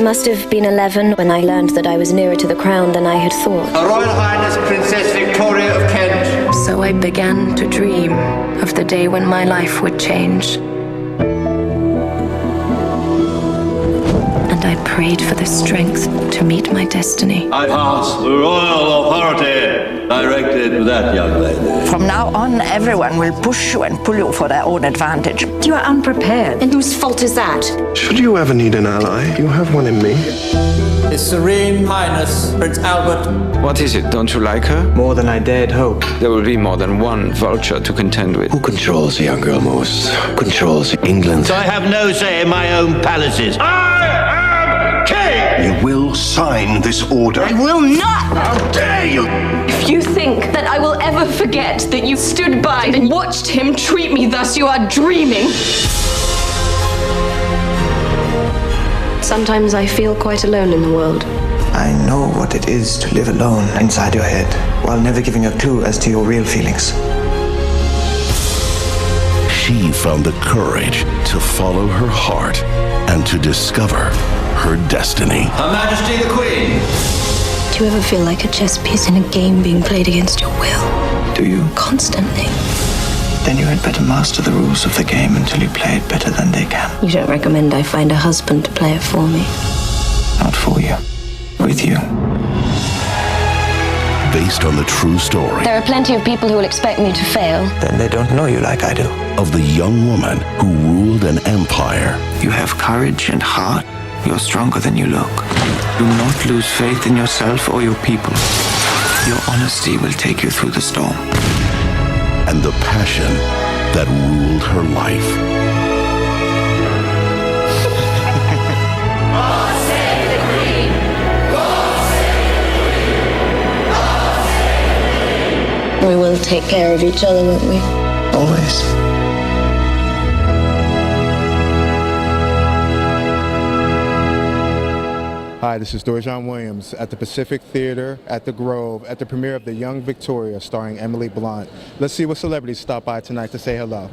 must have been 11 when I learned that I was nearer to the crown than I had thought. Her Royal Highness Princess Victoria of Kent. So I began to dream of the day when my life would change. And I prayed for the strength to meet my destiny. I pass the royal authority directed to that young lady. From now on, everyone will push you and pull you for their own advantage. You are unprepared. And whose fault is that? Should you ever need an ally, you have one in me. His Serene Highness Prince Albert. What is it? Don't you like her? More than I dared hope. There will be more than one vulture to contend with. Who controls the young girl most? Controls England. I have no say in my own palaces. I am king! You will sign this order. I will not! How dare you! If you think that I will ever forget that you stood by and watched him treat me thus, you are dreaming. Sometimes I feel quite alone in the world. I know what it is to live alone inside your head, while never giving a clue as to your real feelings. She found the courage to follow her heart and to discover her destiny. Her Majesty the Queen. Do you ever feel like a chess piece in a game being played against your will? Do you? Constantly. Then you had better master the rules of the game until you play it better than they can. You don't recommend I find a husband to play it for me? Not for you. With you. Based on the true story There are plenty of people who will expect me to fail. Then they don't know you like I do. of the young woman who ruled an empire. You have courage and heart. You're stronger than you look. Do not lose faith in yourself or your people. Your honesty will take you through the storm. And the passion that ruled her life. We will take care of each other, won't we? Always. Hi, this is Dorjan Williams at the Pacific Theater at the Grove at the premiere of The Young Victoria starring Emily Blunt. Let's see what celebrities stop by tonight to say hello.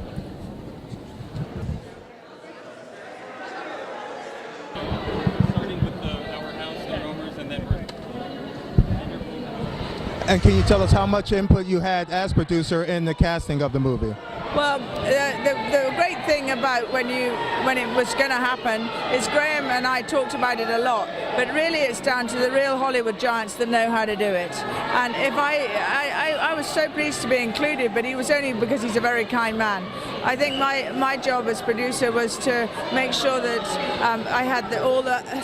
And can you tell us how much input you had as producer in the casting of the movie? Well, the great thing about when it was going to happen is Graham and I talked about it a lot, but really it's down to the real Hollywood giants that know how to do it. And if I was so pleased to be included, but he was only because he's a very kind man. I think my job as producer was to make sure that I had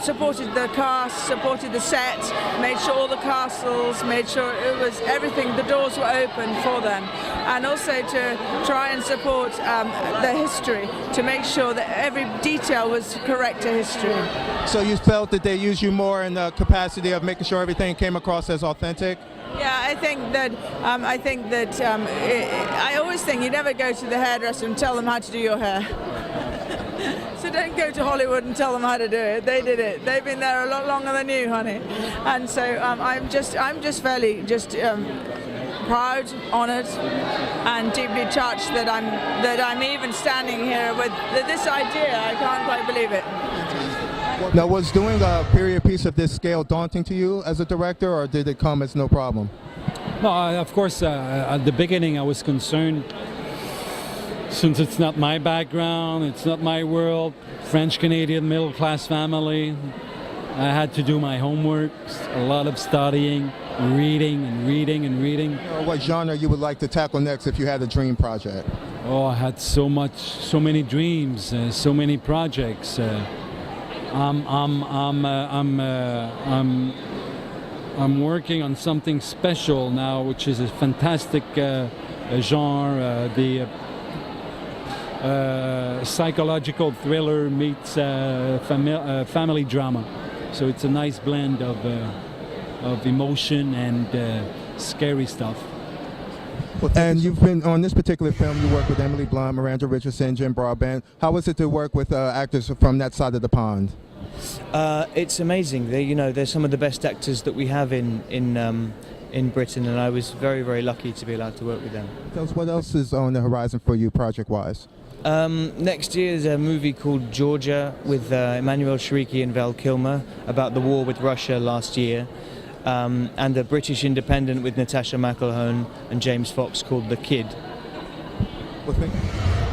supported the cast, supported the set, made sure all the castles, made sure it was everything, the doors were open for them, and also to try and support the history, to make sure that every detail was correct to history. So you felt that they used you more in the capacity of making sure everything came across as authentic? Yeah, I think that I always think you never go to the hairdresser and tell them how to do your hair. So don't go to Hollywood and tell them how to do it. They did it. They've been there a lot longer than you, honey. And so I'm just fairly proud, honoured, and deeply touched that I'm even standing here with this idea. I can't quite believe it. Now, was doing a period piece of this scale daunting to you as a director, or did it come as no problem? No, of course, at the beginning I was concerned, since it's not my background, it's not my world, French-Canadian middle-class family. I had to do my homework, a lot of studying, reading and reading and reading. What genre you would like to tackle next if you had a dream project? Oh, I had so many dreams, so many projects. I'm working on something special now, which is a fantastic genre, the psychological thriller meets family drama. So it's a nice blend of emotion and scary stuff. And you've been on this particular film. You work with Emily Blunt, Miranda Richardson, Jim Broadbent. How was it to work with actors from that side of the pond? It's amazing. They're some of the best actors that we have in in Britain, and I was very, very lucky to be allowed to work with them. Tell us what else is on the horizon for you project-wise? Next year is a movie called Georgia with Emmanuel Shrieky and Val Kilmer about the war with Russia last year, and a British independent with Natasha McElhone and James Fox called The Kid. Well, thank you.